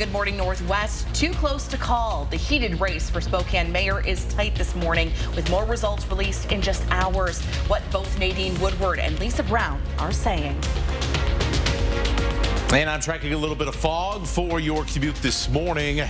Good Morning Northwest. Too close to call. The heated race for Spokane mayor is tight this morning, with more results released in just hours. What both Nadine Woodward and Lisa Brown are saying. And I'm tracking a little bit of fog for your commute this morning,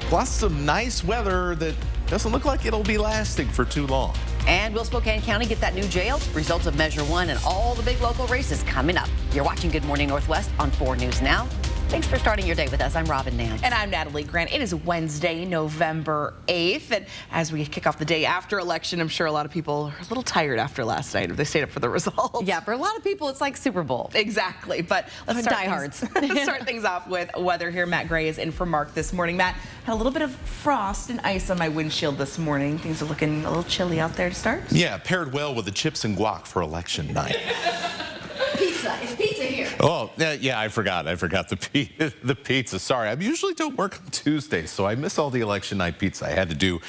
plus some nice weather that doesn't look like it'll be lasting for too long. And will Spokane County get that new jail? Results of Measure 1 and all the big local races coming up. You're watching Good Morning Northwest on 4 News Now. Thanks for starting your day with us. I'm Robin Nance. And I'm Natalie Grant. It is Wednesday, November 8th. And as we kick off the day after election, I'm sure a lot of people are a little tired after last night if they stayed up for the results. Yeah, for a lot of people, it's like Super Bowl. Exactly. But let's start things off with weather here. Matt Gray is in for Mark this morning. Matt, had a little bit of frost and ice on my windshield this morning. Things are looking a little chilly out there to start. Yeah, paired well with the chips and guac for election night. Pizza. Is pizza here? Oh, yeah, I forgot the pizza. Sorry, I usually don't work on Tuesdays, so I miss all the election night pizza. I had to do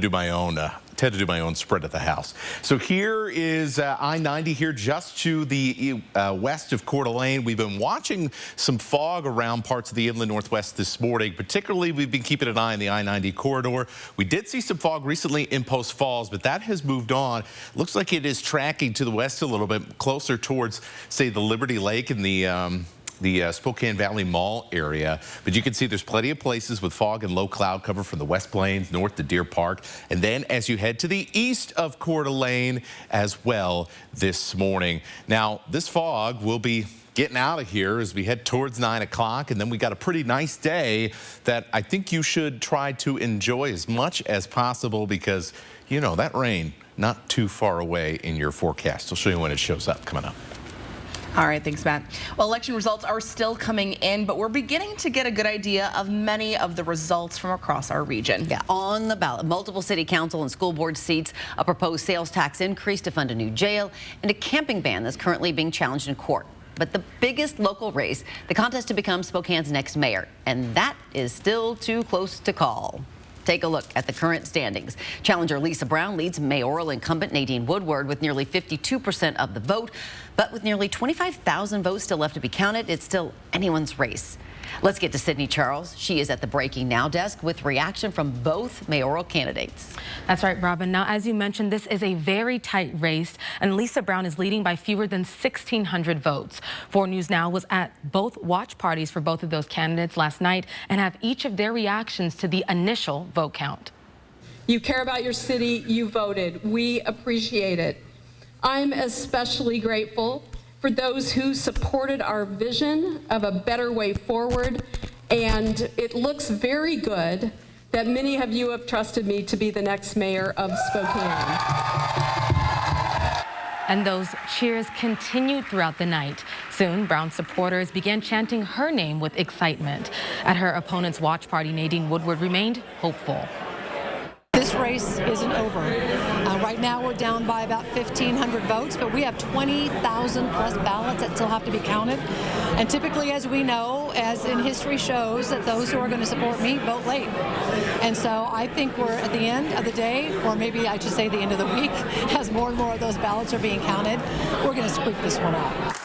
my own spread at the house. So here is I-90 here just to the west of Coeur d'Alene. We've been watching some fog around parts of the inland Northwest this morning. Particularly, we've been keeping an eye on the I-90 corridor. We did see some fog recently in Post Falls, but that has moved on. Looks like it is tracking to the west a little bit, closer towards, say, the Liberty Lake and the Spokane Valley Mall area. But you can see there's plenty of places with fog and low cloud cover from the West Plains north to Deer Park. And then as you head to the east of Coeur d'Alene as well this morning. Now, this fog will be getting out of here as we head towards 9 o'clock. And then we got a pretty nice day that I think you should try to enjoy as much as possible because, you know, that rain not too far away in your forecast. I'll show you when it shows up coming up. All right, thanks, Matt. Well, election results are still coming in, but we're beginning to get a good idea of many of the results from across our region. Yeah, on the ballot, multiple city council and school board seats, a proposed sales tax increase to fund a new jail, and a camping ban that's currently being challenged in court. But the biggest local race, the contest to become Spokane's next mayor, and that is still too close to call. Take a look at the current standings. Challenger Lisa Brown leads mayoral incumbent Nadine Woodward with nearly 52% of the vote. But with nearly 25,000 votes still left to be counted, it's still anyone's race. Let's get to Sydney Charles. She is at the Breaking Now desk with reaction from both mayoral candidates. That's right, Robin. Now, as you mentioned, this is a very tight race, and Lisa Brown is leading by fewer than 1,600 votes. 4 News Now was at both watch parties for both of those candidates last night and have each of their reactions to the initial vote count. You care about your city, you voted. We appreciate it. I'm especially grateful for those who supported our vision of a better way forward, and it looks very good that many of you have trusted me to be the next mayor of Spokane. And those cheers continued throughout the night. Soon, Brown supporters began chanting her name with excitement. At her opponent's watch party, Nadine Woodward remained hopeful. This race isn't over. Right now we're down by about 1,500 votes, but we have 20,000 plus ballots that still have to be counted. And typically, as we know, as in history shows, that those who are going to support me vote late. And so I think we're at the end of the day, or maybe I should say the end of the week, as more and more of those ballots are being counted, we're going to squeak this one out.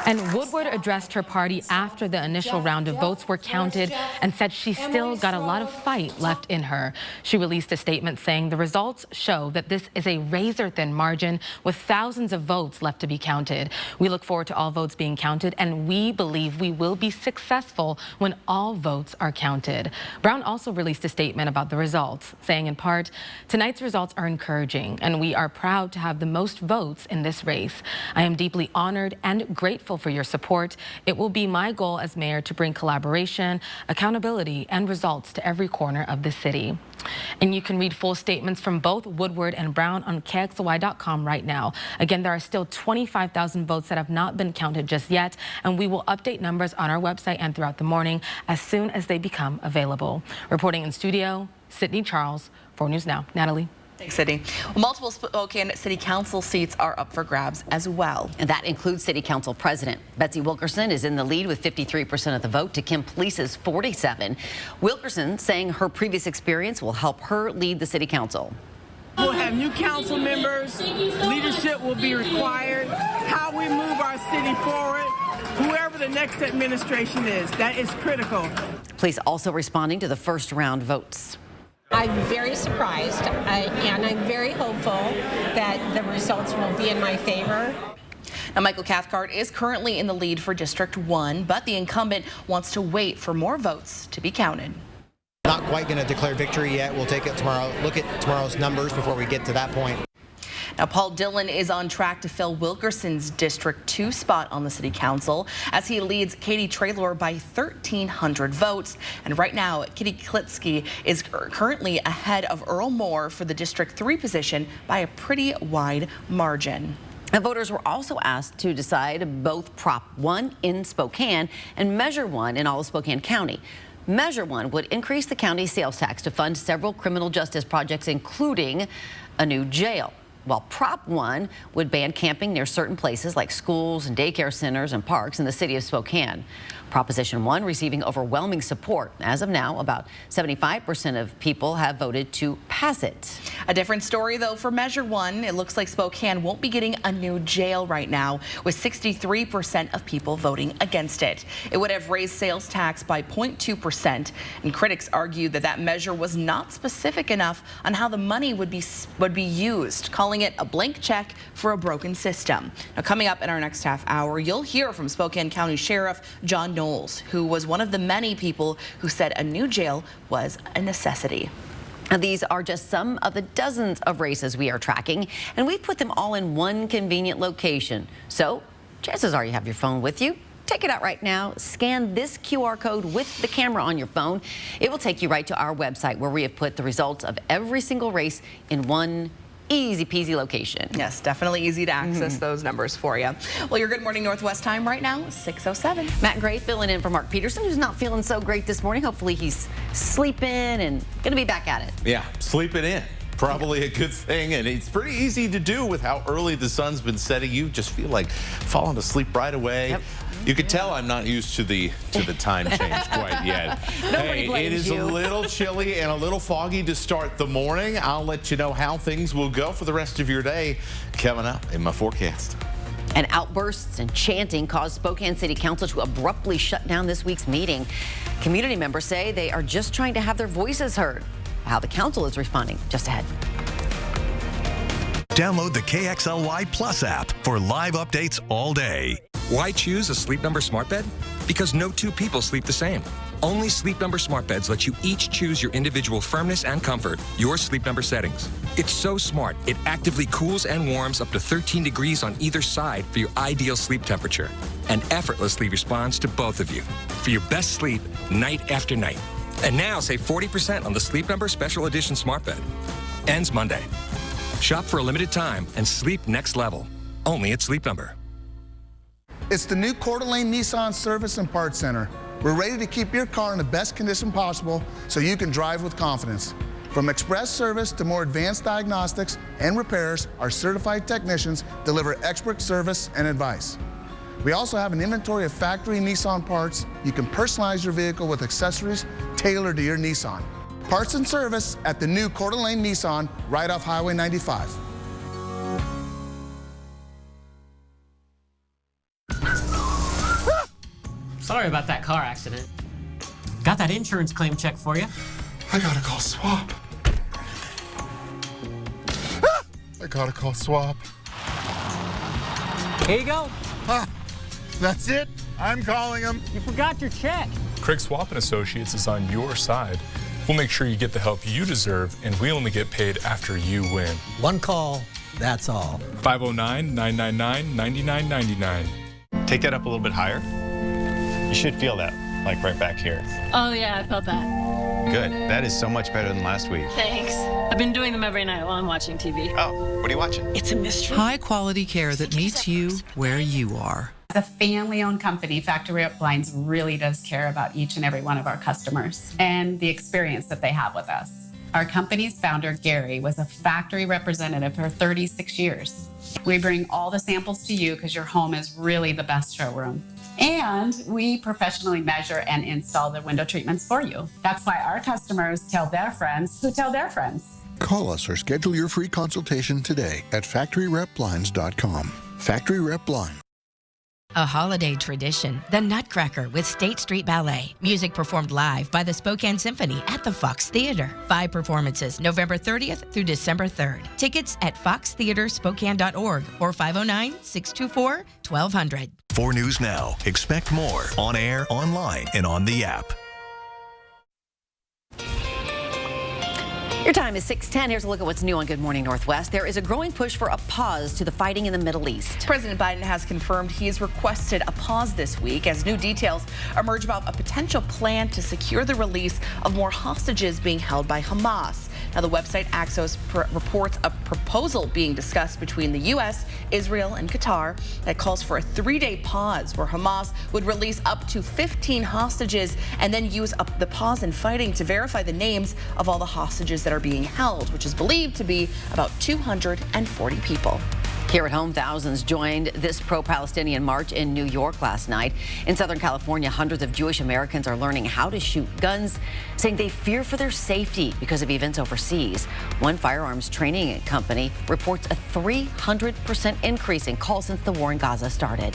And Woodward addressed her party after the initial round of votes were counted and said she still got a lot of fight left in her. She released a statement saying the results show that this is a razor-thin margin with thousands of votes left to be counted. We look forward to all votes being counted, and we believe we will be successful when all votes are counted. Brown also released a statement about the results, saying in part, tonight's results are encouraging, and we are proud to have the most votes in this race. I am deeply honored and grateful for your support. It will be my goal as mayor to bring collaboration, accountability, and results to every corner of the city. And you can read full statements from both Woodward and Brown on KXLY.com right now. Again, there are still 25,000 votes that have not been counted just yet, and we will update numbers on our website and throughout the morning as soon as they become available. Reporting in studio, Sydney Charles, 4 News Now. Natalie. Thanks, Sydney. Well, multiple Spokane City Council seats are up for grabs as well. And that includes City Council President. Betsy Wilkerson is in the lead with 53% of the vote to Kim Police's 47%. Wilkerson saying her previous experience will help her lead the City Council. We'll have new council members. Leadership will be required. How we move our city forward. Whoever the next administration is. That is critical. Police also responding to the first round votes. I'm very surprised, and I'm very hopeful that the results will be in my favor. Now, Michael Cathcart is currently in the lead for District 1, but the incumbent wants to wait for more votes to be counted. Not quite going to declare victory yet. We'll take it tomorrow. Look at tomorrow's numbers before we get to that point. Now, Paul Dillon is on track to fill Wilkerson's District 2 spot on the City Council as he leads Katie Traylor by 1,300 votes. And right now, Kitty Klitsky is currently ahead of Earl Moore for the District 3 position by a pretty wide margin. And voters were also asked to decide both Prop 1 in Spokane and Measure 1 in all of Spokane County. Measure 1 would increase the county's sales tax to fund several criminal justice projects, including a new jail, while Prop 1 would ban camping near certain places like schools and daycare centers and parks in the city of Spokane. Proposition 1 receiving overwhelming support. As of now, about 75% of people have voted to pass it. A different story, though, for Measure 1. It looks like Spokane won't be getting a new jail right now, with 63% of people voting against it. It would have raised sales tax by 0.2%, and critics argued that that measure was not specific enough on how the money would be used, calling it a blank check for a broken system. Now, coming up in our next half hour, you'll hear from Spokane County Sheriff John Knowles, who was one of the many people who said a new jail was a necessity. And these are just some of the dozens of races we are tracking, and we put them all in one convenient location. So chances are you have your phone with you. Take it out right now. Scan this QR code with the camera on your phone. It will take you right to our website where we have put the results of every single race in one easy peasy location. Yes, definitely easy to access those numbers for you. Well, your Good Morning Northwest time right now is 6:07. Matt Gray filling in for Mark Peterson, who's not feeling so great this morning. Hopefully he's sleeping and going to be back at it. Yeah, sleeping in. Probably a good thing, and it's pretty easy to do with how early the sun's been setting. You just feel like falling asleep right away. Yep. You could tell I'm not used to the time change quite yet. Nobody blames it is you. a little chilly and a little foggy to start the morning. I'll let you know how things will go for the rest of your day coming up in my forecast. And outbursts and chanting caused Spokane City Council to abruptly shut down this week's meeting. Community members say they are just trying to have their voices heard. How the council is responding just ahead. Download the KXLY Plus app for live updates all day. Why choose a Sleep Number smart bed? Because no two people sleep the same. Only Sleep Number smart beds let you each choose your individual firmness and comfort, your Sleep Number settings. It's so smart, it actively cools and warms up to 13 degrees on either side for your ideal sleep temperature, and effortlessly responds to both of you for your best sleep night after night. And now save 40% on the Sleep Number Special Edition smart bed. Ends Monday. Shop for a limited time and sleep next level. Only at Sleep Number. It's the new Coeur d'Alene Nissan Service and Parts Center. We're ready to keep your car in the best condition possible so you can drive with confidence. From express service to more advanced diagnostics and repairs, our certified technicians deliver expert service and advice. We also have an inventory of factory Nissan parts. You can personalize your vehicle with accessories tailored to your Nissan. Parts and service at the new Coeur d'Alene Nissan right off Highway 95. Sorry about that car accident. Got that insurance claim check for you. I gotta call SWAP. I gotta call SWAP. Here you go. That's it? I'm calling them. You forgot your check. Craig Swap & Associates is on your side. We'll make sure you get the help you deserve, and we only get paid after you win. One call, that's all. 509-999-9999. Take that up a little bit higher. You should feel that, like right back here. Oh yeah, I felt that. Good. That is so much better than last week. Thanks. I've been doing them every night while I'm watching TV. Oh, what are you watching? It's a mystery. High quality care that meets you where you are. As a family-owned company, Factory Rep Blinds really does care about each and every one of our customers and the experience that they have with us. Our company's founder, Gary, was a factory representative for 36 years. We bring all the samples to you because your home is really the best showroom. And we professionally measure and install the window treatments for you. That's why our customers tell their friends who tell their friends. Call us or schedule your free consultation today at factoryrepblinds.com. Factory Rep Blinds. A holiday tradition, the Nutcracker with State Street Ballet. Music performed live by the Spokane Symphony at the Fox Theater. 5 performances, November 30th through December 3rd. Tickets at foxtheaterspokane.org or 509-624-1200. 4 News Now. Expect more on air, online, and on the app. Your time is 6:10. Here's a look at what's new on Good Morning Northwest. There is a growing push for a pause to the fighting in the Middle East. President Biden has confirmed he has requested a pause this week as new details emerge about a potential plan to secure the release of more hostages being held by Hamas. Now, the website Axios reports a proposal being discussed between the U.S., Israel, and Qatar that calls for a 3-day pause where Hamas would release up to 15 hostages and then use up the pause in fighting to verify the names of all the hostages that are being held, which is believed to be about 240 people. Here at home, thousands joined this pro-Palestinian march in New York last night. In Southern California, hundreds of Jewish Americans are learning how to shoot guns, saying they fear for their safety because of events overseas. One firearms training company reports a 300% increase in calls since the war in Gaza started.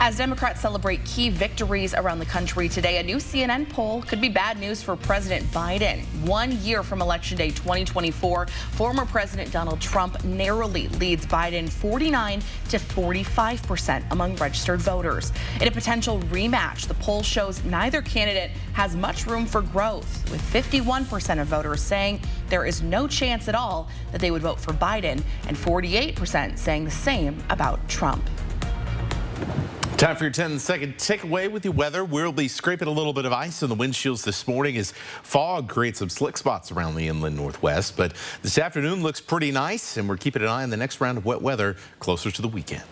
As Democrats celebrate key victories around the country today, a new CNN poll could be bad news for President Biden. 1 year from Election Day 2024, former President Donald Trump narrowly leads Biden 49 to 45% among registered voters. In a potential rematch, the poll shows neither candidate has much room for growth, with 51% of voters saying there is no chance at all that they would vote for Biden and 48% saying the same about Trump. Time for your 10-second takeaway with your weather. We'll be scraping a little bit of ice on the windshields this morning as fog creates some slick spots around the inland northwest. But this afternoon looks pretty nice, and we're keeping an eye on the next round of wet weather closer to the weekend.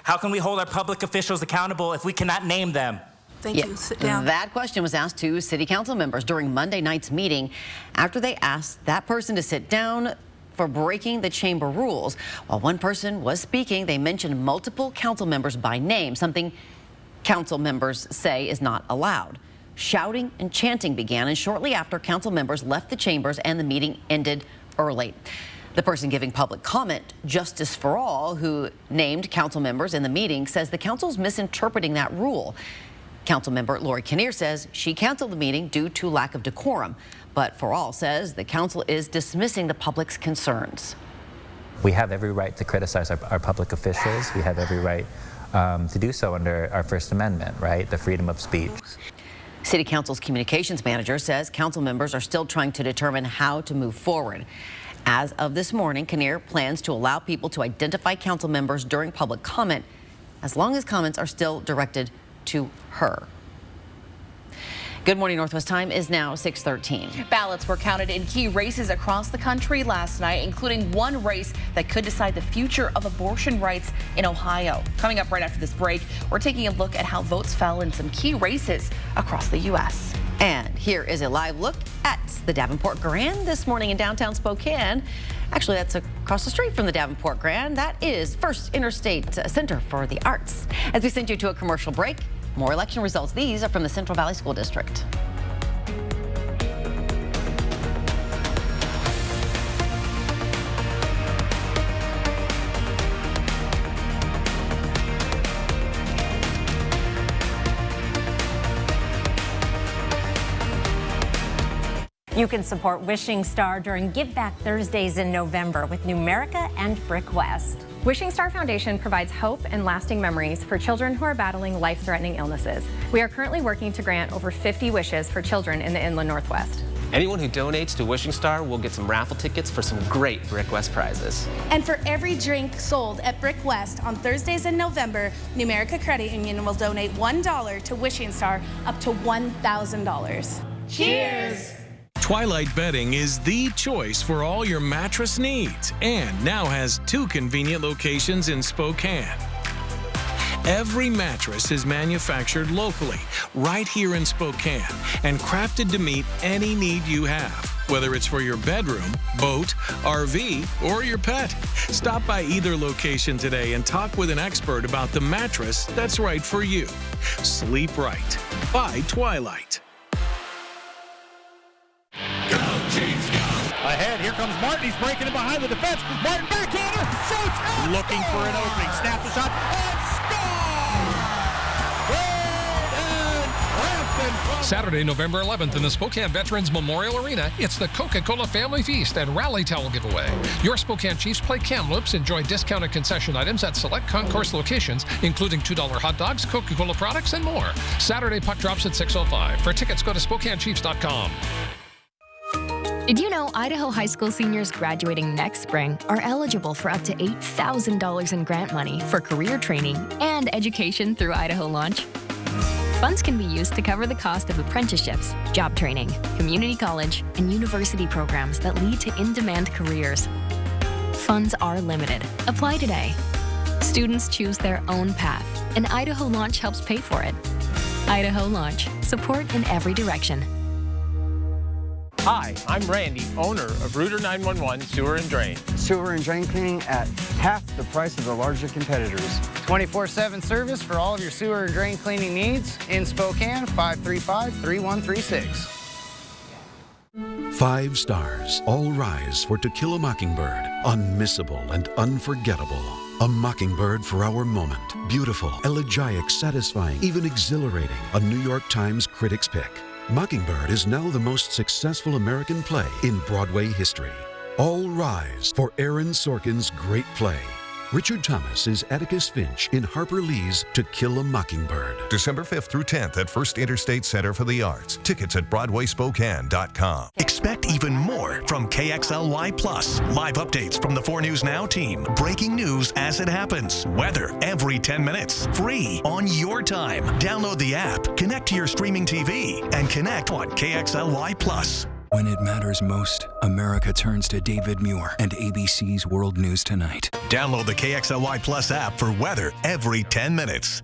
How can we hold our public officials accountable if we cannot name them? Thank you. Sit down. That question was asked to city council members during Monday night's meeting after they asked that person to sit down for breaking the chamber rules. While one person was speaking, they mentioned multiple council members by name, something council members say is not allowed. Shouting and chanting began, and shortly after, council members left the chambers and the meeting ended early. The person giving public comment, Justice for All, who named council members in the meeting, says the council's misinterpreting that rule. Councilmember Lori Kinnear says she canceled the meeting due to lack of decorum. But For All says the council is dismissing the public's concerns. We have every right to criticize our public officials. We have every right to do so under our First Amendment, right? The freedom of speech. City Council's communications manager says council members are still trying to determine how to move forward. As of this morning, Kinnear plans to allow people to identify council members during public comment, as long as comments are still directed to her. Good Morning Northwest time is now 6:13. Ballots were counted in key races across the country last night, including one race that could decide the future of abortion rights in Ohio. Coming up right after this break, we're taking a look at how votes fell in some key races across the U.S. And here is a live look at the Davenport Grand this morning in downtown Spokane. Actually, that's across the street from the Davenport Grand. That is First Interstate Center for the Arts. As we send you to a commercial break, more election results. These are from the Central Valley School District. You can support Wishing Star during Give Back Thursdays in November with Numerica and Brick West. Wishing Star Foundation provides hope and lasting memories for children who are battling life-threatening illnesses. We are currently working to grant over 50 wishes for children in the Inland Northwest. Anyone who donates to Wishing Star will get some raffle tickets for some great Brick West prizes. And for every drink sold at Brick West on Thursdays in November, Numerica Credit Union will donate $1 to Wishing Star up to $1,000. Cheers! Twilight Bedding is the choice for all your mattress needs and now has 2 convenient locations in Spokane. Every mattress is manufactured locally, right here in Spokane, and crafted to meet any need you have, whether it's for your bedroom, boat, RV, or your pet. Stop by either location today and talk with an expert about the mattress that's right for you. Sleep right by Twilight. Ahead, here comes Martin. He's breaking it behind the defense. Martin backhander, shoots, looking for an opening. Snap the shot, and Saturday, November 11th in the Spokane Veterans Memorial Arena, it's the Coca-Cola Family Feast and Rally Towel Giveaway. Your Spokane Chiefs play Kamloops. Enjoy discounted concession items at select concourse locations, including $2 hot dogs, Coca-Cola products, and more. Saturday, puck drops at 6:05. For tickets, go to SpokaneChiefs.com. Did you know Idaho high school seniors graduating next spring are eligible for up to $8,000 in grant money for career training and education through Idaho Launch? Funds can be used to cover the cost of apprenticeships, job training, community college, and university programs that lead to in-demand careers. Funds are limited. Apply today. Students choose their own path, and Idaho Launch helps pay for it. Idaho Launch. Support in every direction. Hi, I'm Randy, owner of Rooter 911 Sewer and Drain. Sewer and drain cleaning at half the price of the larger competitors. 24/7 service for all of your sewer and drain cleaning needs in Spokane, 535-3136. 5 stars. All rise for To Kill a Mockingbird. Unmissable and unforgettable. A mockingbird for our moment. Beautiful, elegiac, satisfying, even exhilarating. A New York Times Critics Pick. Mockingbird is now the most successful American play in Broadway history. All rise for Aaron Sorkin's great play. Richard Thomas is Atticus Finch in Harper Lee's To Kill a Mockingbird. December 5th through 10th at First Interstate Center for the Arts. Tickets at BroadwaySpokane.com. Expect even more from KXLY Plus. Live updates from the 4 News Now team. Breaking news as it happens. Weather every 10 minutes. Free on your time. Download the app, connect to your streaming TV, and connect on KXLY Plus. When it matters most, America turns to David Muir and ABC's World News Tonight. Download the KXLY Plus app for weather every 10 minutes.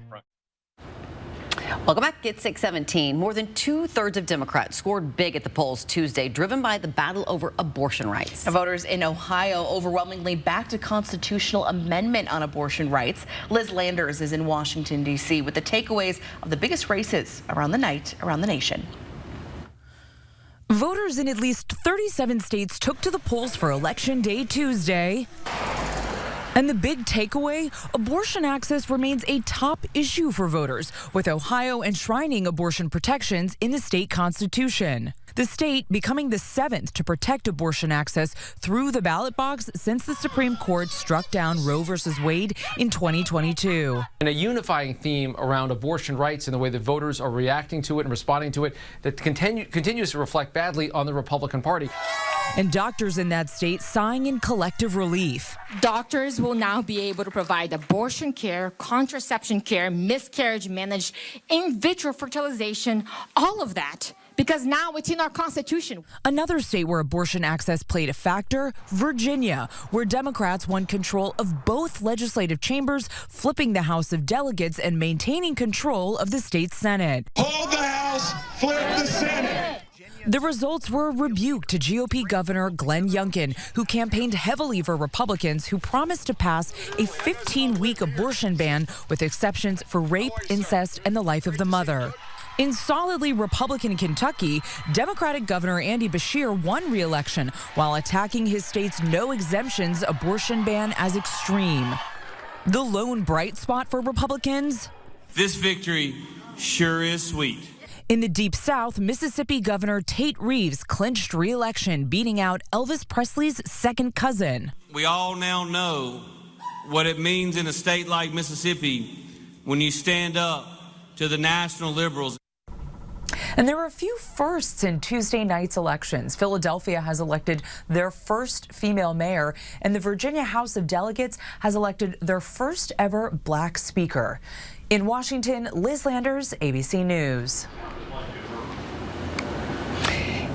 Welcome back. It's 6:17. More than 2/3 of Democrats scored big at the polls Tuesday, driven by the battle over abortion rights. Voters in Ohio overwhelmingly backed a constitutional amendment on abortion rights. Liz Landers is in Washington, D.C. with the takeaways of the biggest races around the night around the nation. Voters in at least 37 states took to the polls for Election Day Tuesday. And the big takeaway, abortion access remains a top issue for voters, with Ohio enshrining abortion protections in the state constitution. The state becoming the 7th to protect abortion access through the ballot box since the Supreme Court struck down Roe v. Wade in 2022. And a unifying theme around abortion rights and the way that voters are reacting to it and responding to it that continues to reflect badly on the Republican Party. And doctors in that state sighing in collective relief. Doctors will now be able to provide abortion care, contraception care, miscarriage managed, in vitro fertilization, all of that. Because now it's in our Constitution. Another state where abortion access played a factor, Virginia, where Democrats won control of both legislative chambers, flipping the House of Delegates and maintaining control of the state Senate. Hold the House, flip the Senate. The results were a rebuke to GOP Governor Glenn Youngkin, who campaigned heavily for Republicans who promised to pass a 15-week abortion ban with exceptions for rape, incest, and the life of the mother. In solidly Republican Kentucky, Democratic Governor Andy Beshear won re-election while attacking his state's no exemptions abortion ban as extreme. The lone bright spot for Republicans? This victory sure is sweet. In the Deep South, Mississippi Governor Tate Reeves clinched re-election, beating out Elvis Presley's second cousin. We all now know what it means in a state like Mississippi when you stand up to the national liberals. And there were a few firsts in Tuesday night's elections. Philadelphia has elected their first female mayor, and the Virginia House of Delegates has elected their first ever black speaker. In Washington, Liz Landers, ABC News.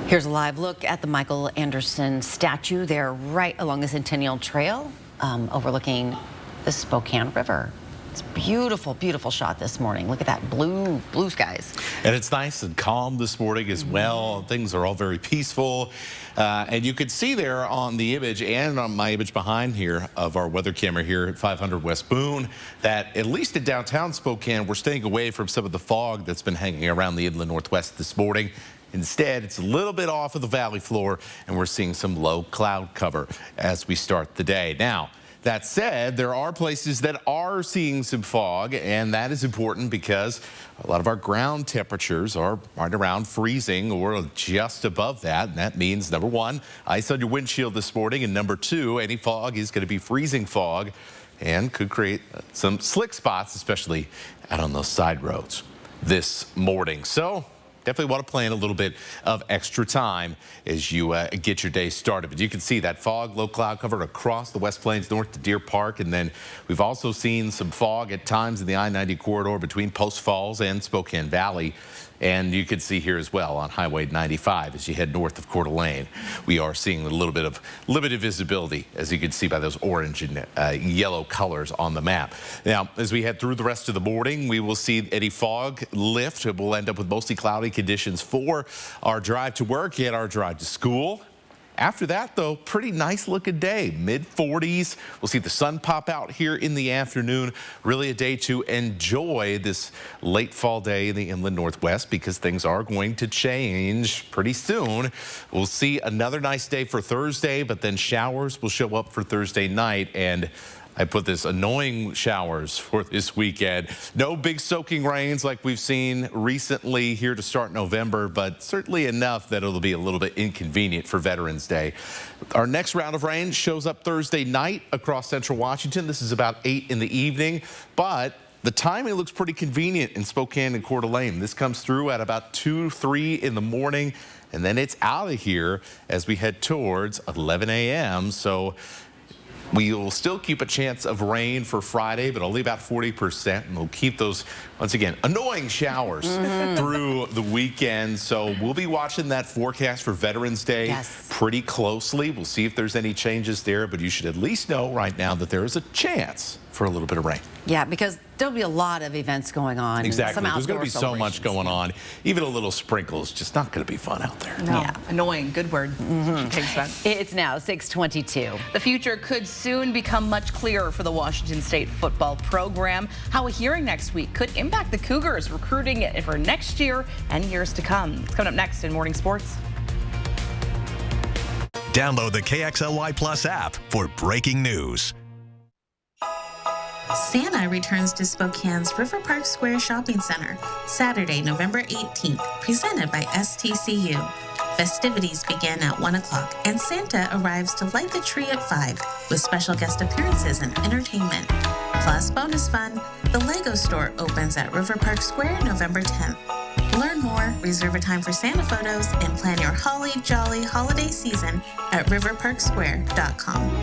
Here's a live look at the Michael Anderson statue there right along the Centennial Trail, overlooking the Spokane River. It's a beautiful, beautiful shot this morning. Look at that blue skies. And it's nice and calm this morning as well. Things are all very peaceful. And you could see there on the image and on my image behind here of our weather camera here at 500 West Boone that at least in downtown Spokane, we're staying away from some of the fog that's been hanging around the inland northwest this morning. Instead, it's a little bit off of the valley floor, and we're seeing some low cloud cover as we start the day. Now, that said, there are places that are seeing some fog, and that is important because a lot of our ground temperatures are right around freezing or just above that. And that means, number one, ice on your windshield this morning, and number two, any fog is going to be freezing fog and could create some slick spots, especially out on those side roads this morning. So definitely want to plan a little bit of extra time as you get your day started. But you can see that fog, low cloud cover across the West Plains north to Deer Park. And then we've also seen some fog at times in the I-90 corridor between Post Falls and Spokane Valley. And you can see here as well on Highway 95 as you head north of Coeur d'Alene. We are seeing a little bit of limited visibility, as you can see by those orange and yellow colors on the map. Now, as we head through the rest of the morning, we will see any fog lift. We'll end up with mostly cloudy conditions for our drive to work and our drive to school. After that, though, pretty nice looking day, mid-40s. We'll see the sun pop out here in the afternoon. Really a day to enjoy this late fall day in the inland Northwest because things are going to change pretty soon. We'll see another nice day for Thursday, but then showers will show up for Thursday night. And I put this annoying showers for this weekend. No big soaking rains like we've seen recently here to start November, but certainly enough that it'll be a little bit inconvenient for Veterans Day. Our next round of rain shows up Thursday night across central Washington. This is about 8 in the evening, but the timing looks pretty convenient in Spokane and Coeur d'Alene. This comes through at about 2, 3 in the morning, and then it's out of here as we head towards 11 a.m. So we will still keep a chance of rain for Friday, but only about 40%. And we'll keep those, once again, annoying showers through the weekend. So we'll be watching that forecast for Veterans Day pretty closely. We'll see if there's any changes there, but you should at least know right now that there is a chance for a little bit of rain. Yeah, because there'll be a lot of events going on. Exactly. Some There's going to be so much going on. Even a little sprinkle is just not going to be fun out there. No. Yeah. Annoying. Good word. It's now 6:22. The future could soon become much clearer for the Washington State football program. How a hearing next week could impact the Cougars recruiting it for next year and years to come. It's coming up next in Morning Sports. Download the KXLY Plus app for breaking news. Santa returns to Spokane's River Park Square Shopping Center Saturday, November 18th, presented by STCU. Festivities begin at 1 o'clock, and Santa arrives to light the tree at 5 with special guest appearances and entertainment. Plus bonus fun, the Lego store opens at River Park Square November 10th. Learn more, reserve a time for Santa photos, and plan your holly jolly holiday season at riverparksquare.com.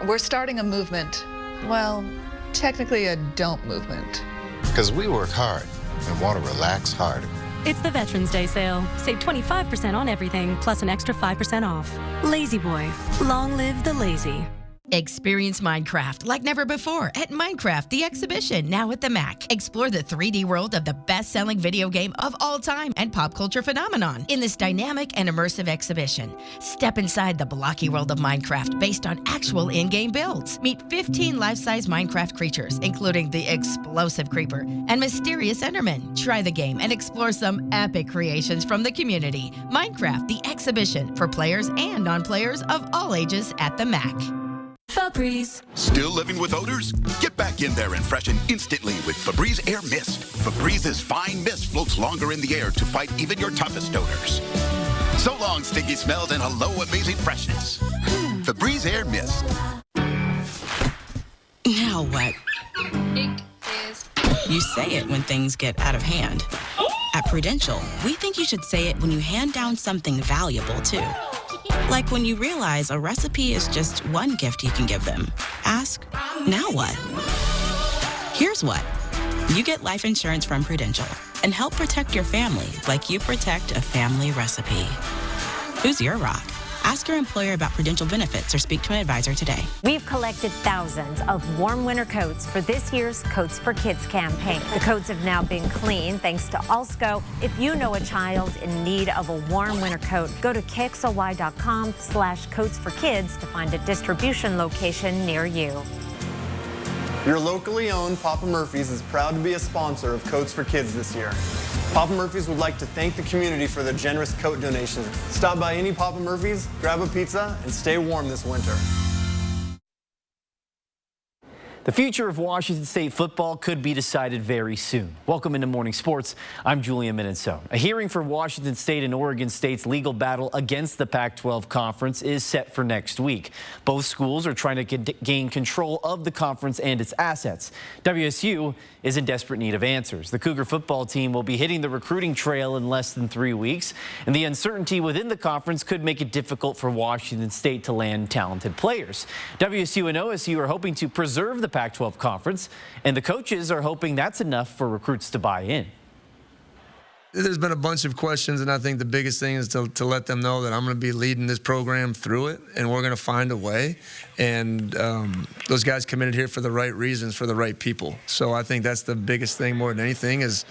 We're starting a movement. Well, technically a don't movement. Because we work hard and want to relax harder. It's the Veterans Day sale. Save 25% on everything, plus an extra 5% off. Lazy Boy. Long live the lazy. Experience Minecraft like never before at Minecraft the Exhibition, now at the MAC. Explore the 3D world of the best-selling video game of all time and pop culture phenomenon in this dynamic and immersive exhibition. Step inside the blocky world of Minecraft based on actual in-game builds. Meet 15 life-size Minecraft creatures, including the explosive creeper and mysterious Enderman. Try the game and explore some epic creations from the community. Minecraft the Exhibition, for players and non-players of all ages at the MAC. Febreze. Still living with odors? Get back in there and freshen instantly with Febreze Air Mist. Febrez's fine mist floats longer in the air to fight even your toughest odors. So long, stinky smells, and hello, amazing freshness. Febreze Air Mist. Now what? You say it when things get out of hand. At Prudential, we think you should say it when you hand down something valuable, too. Like when you realize a recipe is just one gift you can give them. Ask, now what? Here's what. You get life insurance from Prudential and help protect your family like you protect a family recipe. Who's your rock? Ask your employer about Prudential benefits or speak to an advisor today. We've collected thousands of warm winter coats for this year's Coats for Kids campaign. The coats have now been cleaned thanks to Alsco. If you know a child in need of a warm winter coat, go to KXLY.com/coatsforkids to find a distribution location near you. Your locally owned Papa Murphy's is proud to be a sponsor of Coats for Kids this year. Papa Murphy's would like to thank the community for their generous coat donations. Stop by any Papa Murphy's, grab a pizza, and stay warm this winter. The future of Washington State football could be decided very soon. Welcome into Morning Sports. I'm Julian Minnesota. A hearing for Washington State and Oregon State's legal battle against the Pac-12 conference is set for next week. Both schools are trying to gain control of the conference and its assets. WSU is in desperate need of answers. The Cougar football team will be hitting the recruiting trail in less than 3 weeks, and the uncertainty within the conference could make it difficult for Washington State to land talented players. WSU and OSU are hoping to preserve the Pac-12 conference, and the coaches are hoping that's enough for recruits to buy in. There's been a bunch of questions, and I think the biggest thing is to let them know that I'm going to be leading this program through it, and we're going to find a way. And those guys committed here for the right reasons, for the right people. So I think that's the biggest thing more than anything is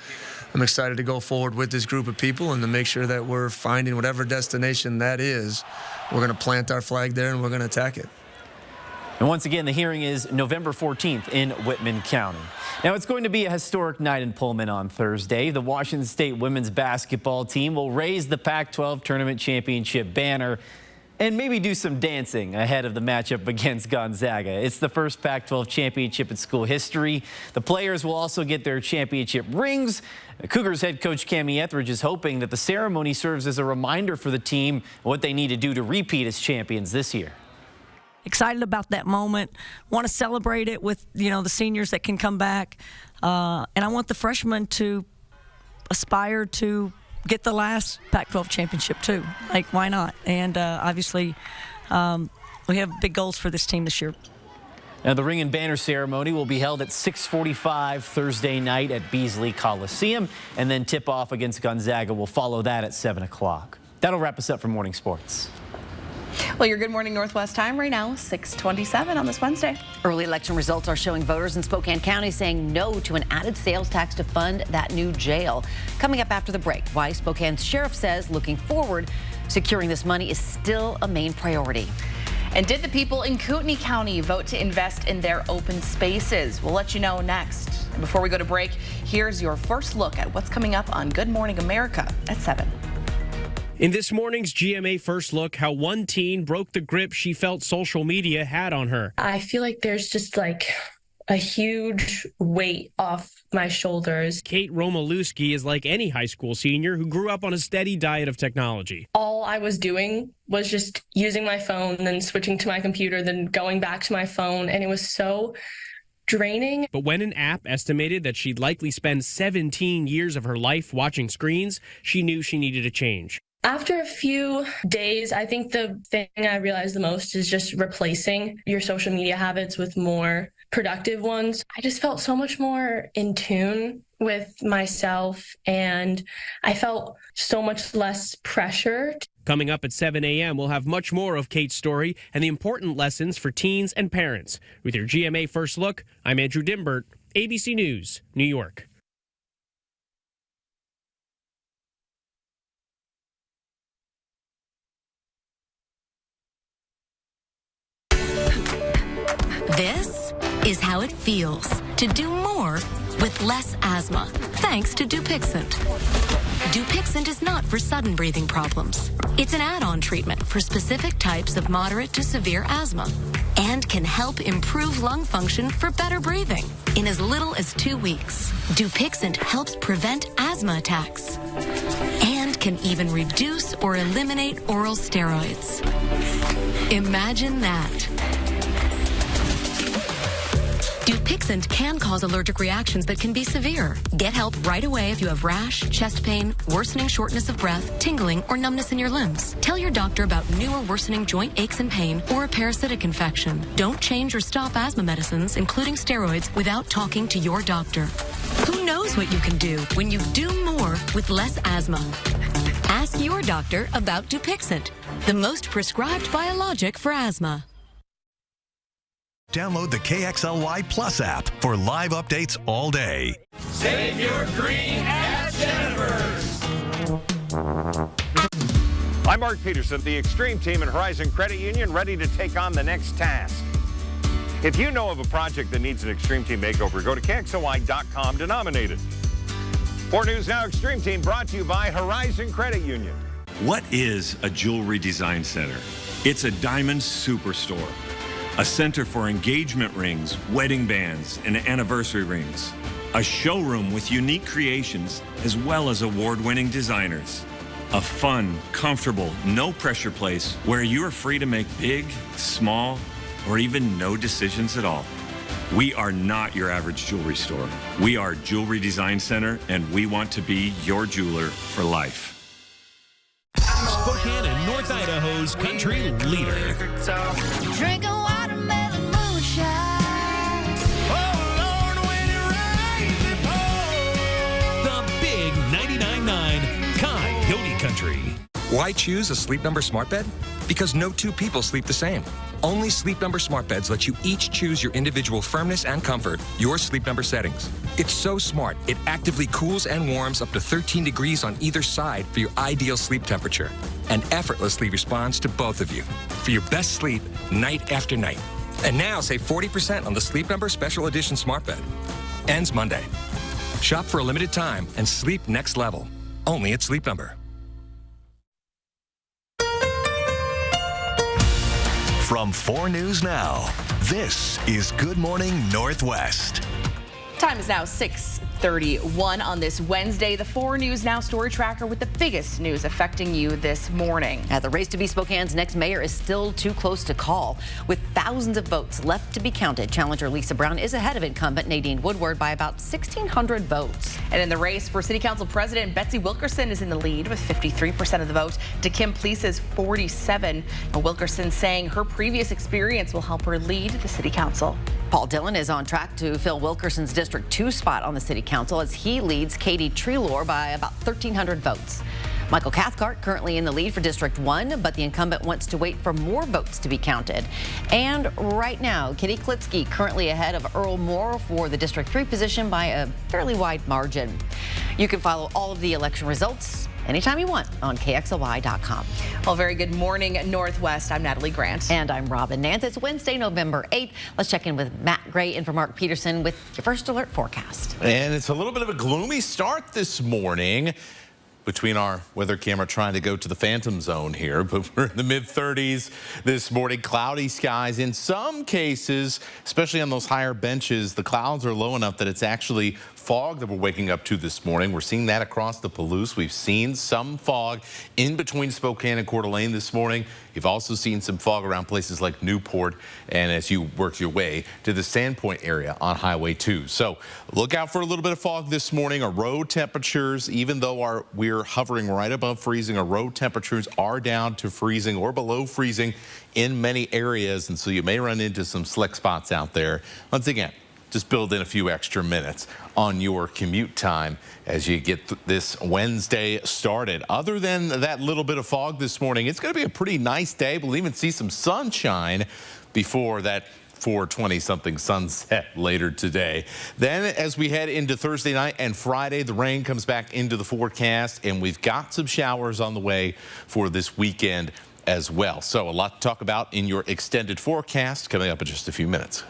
I'm excited to go forward with this group of people and to make sure that we're finding whatever destination that is. We're going to plant our flag there, and we're going to attack it. And once again, the hearing is November 14th in Whitman County. Now, it's going to be a historic night in Pullman on Thursday. The Washington State women's basketball team will raise the Pac-12 tournament championship banner and maybe do some dancing ahead of the matchup against Gonzaga. It's the first Pac-12 championship in school history. The players will also get their championship rings. Cougars head coach Cami Etheridge is hoping that the ceremony serves as a reminder for the team what they need to do to repeat as champions this year. Excited about that moment. Want to celebrate it with, the seniors that can come back. And I want the freshmen to aspire to get the last Pac-12 championship too. Like, why not? And obviously, we have big goals for this team this year. Now, the ring and banner ceremony will be held at 6:45 Thursday night at Beasley Coliseum, and then tip-off against Gonzaga will follow that at 7 o'clock. That'll wrap us up for Morning Sports. Well, your Good Morning Northwest time right now, 6:27 on this Wednesday. Early election results are showing voters in Spokane County saying no to an added sales tax to fund that new jail. Coming up after the break, why Spokane's sheriff says looking forward, securing this money is still a main priority. And did the people in Kootenai County vote to invest in their open spaces? We'll let you know next. And before we go to break, here's your first look at what's coming up on Good Morning America at 7. In this morning's GMA First Look, how one teen broke the grip she felt social media had on her. I feel like there's just like a huge weight off my shoulders. Kate Romalewski is like any high school senior who grew up on a steady diet of technology. All I was doing was just using my phone, then switching to my computer, then going back to my phone, and it was so draining. But when an app estimated that she'd likely spend 17 years of her life watching screens, she knew she needed a change. After a few days, I think the thing I realized the most is just replacing your social media habits with more productive ones. I just felt so much more in tune with myself, and I felt so much less pressure. Coming up at 7 a.m., we'll have much more of Kate's story and the important lessons for teens and parents. With your GMA First Look, I'm Andrew Dimbert, ABC News, New York. This is how it feels to do more with less asthma, thanks to Dupixent. Dupixent is not for sudden breathing problems. It's an add-on treatment for specific types of moderate to severe asthma and can help improve lung function for better breathing in as little as 2 weeks. Dupixent helps prevent asthma attacks and can even reduce or eliminate oral steroids. Imagine that. Dupixent can cause allergic reactions that can be severe. Get help right away if you have rash, chest pain, worsening shortness of breath, tingling, or numbness in your limbs. Tell your doctor about new or worsening joint aches and pain or a parasitic infection. Don't change or stop asthma medicines, including steroids, without talking to your doctor. Who knows what you can do when you do more with less asthma? Ask your doctor about Dupixent, the most prescribed biologic for asthma. Download the KXLY Plus app for live updates all day. Save your green at Jennifer's. I'm Mark Peterson, the Extreme Team at Horizon Credit Union, ready to take on the next task. If you know of a project that needs an Extreme Team makeover, go to KXLY.com to nominate it. For News Now Extreme Team, brought to you by Horizon Credit Union. What is a jewelry design center? It's a diamond superstore. a center for engagement rings, wedding bands, and anniversary rings, a showroom with unique creations as well as award-winning designers, a fun, comfortable, no-pressure place where you are free to make big, small, or even no decisions at all. We are not your average jewelry store. We are Jewelry Design Center, and we want to be your jeweler for life. Spokane and North Idaho's country leader. Drink a watermelon moonshine. Oh, Lord, when it rains, it pours. The big 99.9 Coyote Country. Why choose a Sleep Number smart bed? Because no two people sleep the same. Only Sleep Number smart beds let you each choose your individual firmness and comfort, your Sleep Number settings. It's so smart, it actively cools and warms up to 13 degrees on either side for your ideal sleep temperature, and effortlessly responds to both of you for your best sleep night after night. And now save 40% on the Sleep Number Special Edition smart bed. Ends Monday. Shop for a limited time and sleep next level. Only at Sleep Number. From 4 News Now, this is Good Morning Northwest. Time is now 6:31 on this Wednesday. The 4 News Now story tracker with the biggest news affecting you this morning. The race to be Spokane's next mayor is still too close to call. With thousands of votes left to be counted, challenger Lisa Brown is ahead of incumbent Nadine Woodward by about 1,600 votes. And in the race for City Council President, Betsy Wilkerson is in the lead with 53% of the vote to Kim Please's 47%. Wilkerson saying her previous experience will help her lead the City Council. Paul Dillon is on track to fill Wilkerson's District 2 spot on the City Council as he leads Katie Treloar by about 1,300 votes. Michael Cathcart currently in the lead for District 1, but the incumbent wants to wait for more votes to be counted. And right now, Kitty Klitsky currently ahead of Earl Moore for the District 3 position by a fairly wide margin. You can follow all of the election results anytime you want on KXLY.com. Well, very good morning, Northwest. I'm Natalie Grant. And I'm Robin Nance. It's Wednesday, November 8th. Let's check in with Matt Gray and for Mark Peterson with your first alert forecast. And it's a little bit of a gloomy start this morning between our weather camera trying to go to the phantom zone here, but we're in the mid-30s this morning. Cloudy skies in some cases, especially on those higher benches. The clouds are low enough that it's actually fog that we're waking up to this morning. We're seeing that across the Palouse. We've seen some fog in between Spokane and Coeur d'Alene this morning. You've also seen some fog around places like Newport and as you work your way to the Sandpoint area on Highway 2. So look out for a little bit of fog this morning. Our road temperatures, even though we're hovering right above freezing, our road temperatures are down to freezing or below freezing in many areas. And so you may run into some slick spots out there. Once again, just build in a few extra minutes on your commute time as you get this Wednesday started. Other than that little bit of fog this morning, it's going to be a pretty nice day. We'll even see some sunshine before that 4:20-something sunset later today. Then as we head into Thursday night and Friday, the rain comes back into the forecast, and we've got some showers on the way for this weekend as well. So a lot to talk about in your extended forecast coming up in just a few minutes.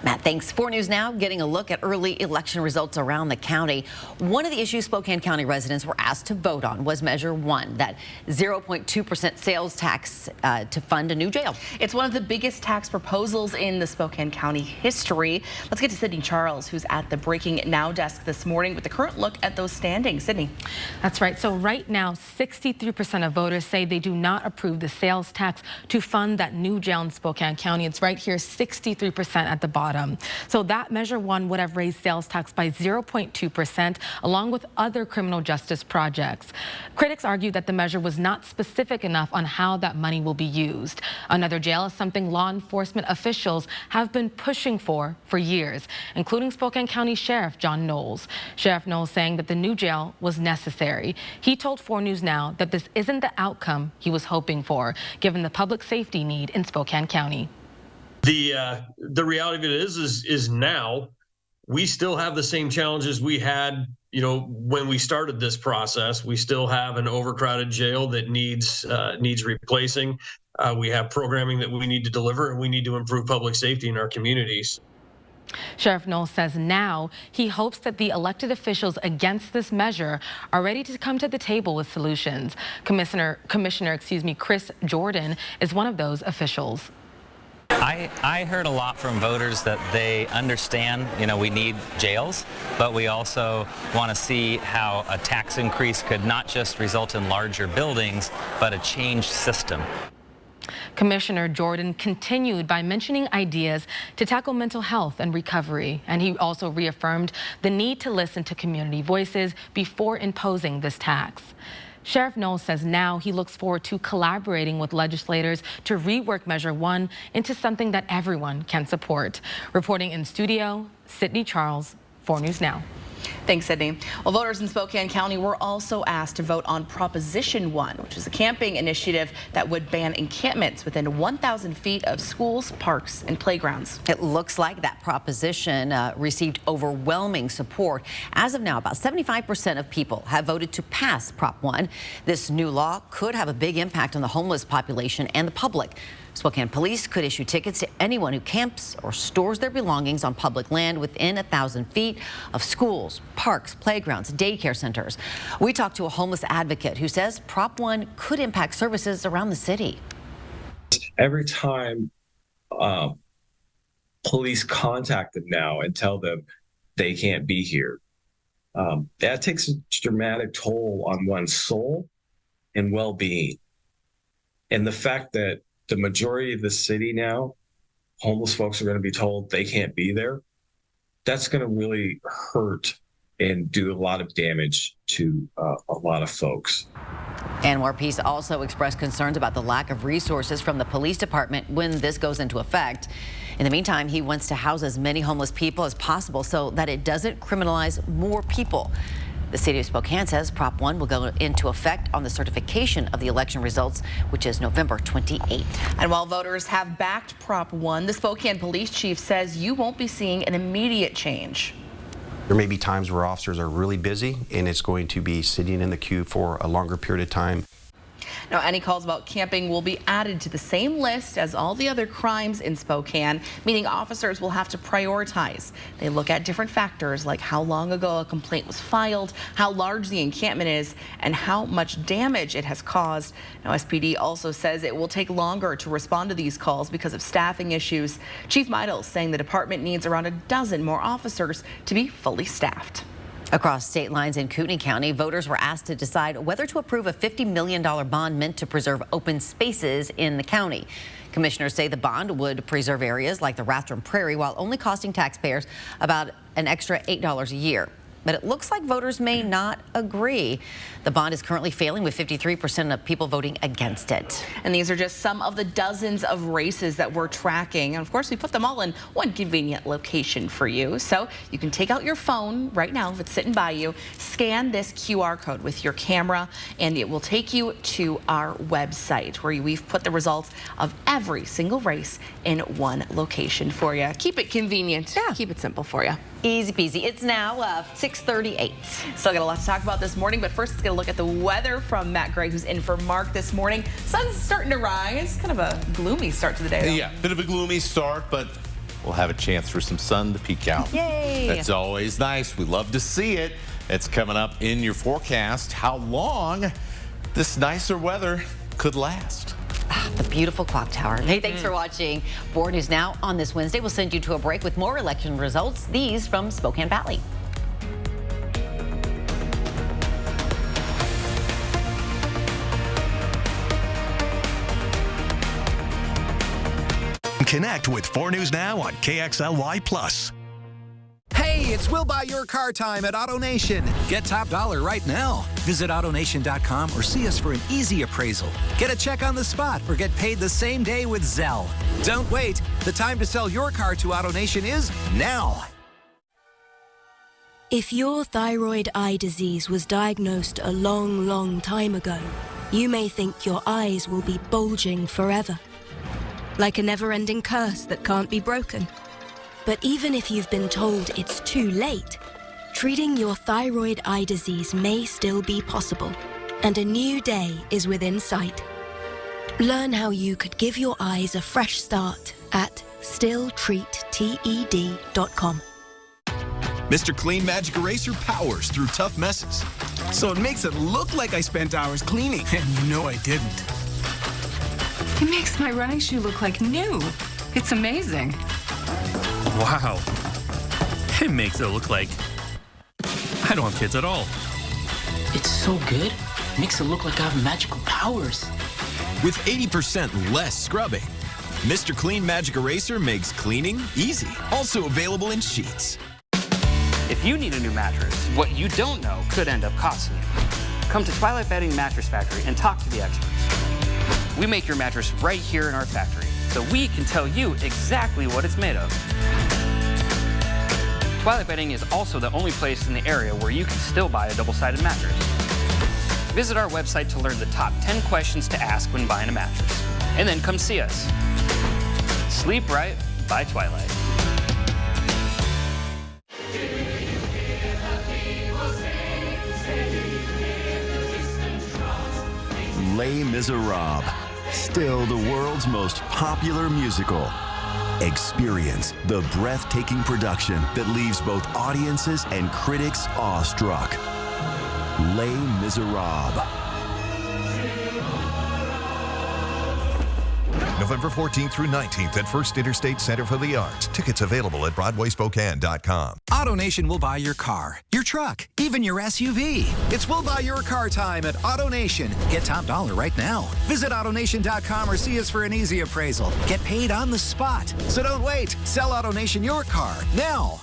Matt, thanks. 4 News Now getting a look at early election results around the county. One of the issues Spokane County residents were asked to vote on was Measure 1, that 0.2% sales tax to fund a new jail. It's one of the biggest tax proposals in the Spokane County history. Let's get to Sydney Charles, who's at the Breaking Now desk this morning with the current look at those standings. Sydney. That's right. So right now, 63% of voters say they do not approve the sales tax to fund that new jail in Spokane County. It's right here, 63% at the bottom. So that Measure 1 would have raised sales tax by 0.2%, along with other criminal justice projects. Critics argue that the measure was not specific enough on how that money will be used. Another jail is something law enforcement officials have been pushing for years, including Spokane County Sheriff John Knowles. Sheriff Knowles saying that the new jail was necessary. He told 4 News Now that this isn't the outcome he was hoping for, given the public safety need in Spokane County. The reality of it is now we still have the same challenges we had, when we started this process. We still have an overcrowded jail that needs replacing. We have programming that we need to deliver, and we need to improve public safety in our communities. Sheriff Knowles says now he hopes that the elected officials against this measure are ready to come to the table with solutions. Commissioner Chris Jordan is one of those officials. I heard a lot from voters that they understand, we need jails, but we also want to see how a tax increase could not just result in larger buildings, but a changed system. Commissioner Jordan continued by mentioning ideas to tackle mental health and recovery, and he also reaffirmed the need to listen to community voices before imposing this tax. Sheriff Knowles says now he looks forward to collaborating with legislators to rework Measure 1 into something that everyone can support. Reporting in studio, Sydney Charles, 4 News Now. Thanks, Sydney. Well, voters in Spokane County were also asked to vote on Proposition 1, which is a camping initiative that would ban encampments within 1,000 feet of schools, parks, and playgrounds. It looks like that proposition received overwhelming support. As of now, about 75% of people have voted to pass Prop 1. This new law could have a big impact on the homeless population and the public. Spokane police could issue tickets to anyone who camps or stores their belongings on public land within 1,000 feet of schools, parks, playgrounds, daycare centers. We talked to a homeless advocate who says Prop 1 could impact services around the city. Every time police contact them now and tell them they can't be here, that takes a dramatic toll on one's soul and well-being. And the fact that the majority of the city now, homeless folks are going to be told they can't be there, that's going to really hurt and do a lot of damage to a lot of folks. Anwar Peace also expressed concerns about the lack of resources from the police department when this goes into effect. In the meantime, he wants to house as many homeless people as possible so that it doesn't criminalize more people. The city of Spokane says Prop 1 will go into effect on the certification of the election results, which is November 28th. And while voters have backed Prop 1, the Spokane police chief says you won't be seeing an immediate change. There may be times where officers are really busy and it's going to be sitting in the queue for a longer period of time. Now, any calls about camping will be added to the same list as all the other crimes in Spokane, meaning officers will have to prioritize. They look at different factors like how long ago a complaint was filed, how large the encampment is, and how much damage it has caused. Now, SPD also says it will take longer to respond to these calls because of staffing issues. Chief Meidel saying the department needs around a dozen more officers to be fully staffed. Across state lines in Kootenai County, voters were asked to decide whether to approve a $50 million bond meant to preserve open spaces in the county. Commissioners say the bond would preserve areas like the Rathdrum Prairie while only costing taxpayers about an extra $8 a year. But it looks like voters may not agree. The bond is currently failing with 53% of people voting against it. And these are just some of the dozens of races that we're tracking. And of course, we put them all in one convenient location for you. So you can take out your phone right now if it's sitting by you, scan this QR code with your camera, and it will take you to our website where we've put the results of every single race in one location for you. Keep it convenient. Yeah. Keep it simple for you. Easy peasy. It's now 6:38. Still got a lot to talk about this morning, but first let's get a look at the weather from Matt Gray, who's in for Mark this morning. Sun's starting to rise. Kind of a gloomy start to the day, though. Yeah, bit of a gloomy start, but we'll have a chance for some sun to peek out. Yay! That's always nice. We love to see it. It's coming up in your forecast. How long this nicer weather could last. The beautiful clock tower. Hey, thanks for watching 4 News Now on this Wednesday. We'll send you to a break with more election results. These from Spokane Valley. Connect with 4 News Now on KXLY+. Hey, it's We'll Buy Your Car time at AutoNation. Get top dollar right now. Visit AutoNation.com or see us for an easy appraisal. Get a check on the spot or get paid the same day with Zelle. Don't wait. The time to sell your car to AutoNation is now. If your thyroid eye disease was diagnosed a long, long time ago, you may think your eyes will be bulging forever. Like a never-ending curse that can't be broken. But even if you've been told it's too late, treating your thyroid eye disease may still be possible, and a new day is within sight. Learn how you could give your eyes a fresh start at stilltreatted.com. Mr. Clean Magic Eraser powers through tough messes, so it makes it look like I spent hours cleaning, and you know I didn't. It makes my running shoe look like new. It's amazing. Wow. It makes it look like I don't have kids at all. It's so good. Makes it look like I have magical powers. With 80% less scrubbing, Mr. Clean Magic Eraser makes cleaning easy. Also available in sheets. If you need a new mattress, what you don't know could end up costing you. Come to Twilight Bedding Mattress Factory and talk to the experts. We make your mattress right here in our factory, so we can tell you exactly what it's made of. Twilight Bedding is also the only place in the area where you can still buy a double-sided mattress. Visit our website to learn the top 10 questions to ask when buying a mattress. And then come see us. Sleep Right by Twilight. Les Miserables, still the world's most popular musical. Experience the breathtaking production that leaves both audiences and critics awestruck. Les Miserables. November 14th through 19th at First Interstate Center for the Arts. Tickets available at BroadwaySpokane.com. AutoNation will buy your car, your truck, even your SUV. It's We'll Buy Your Car time at AutoNation. Get top dollar right now. Visit AutoNation.com or see us for an easy appraisal. Get paid on the spot. So don't wait. Sell AutoNation your car now.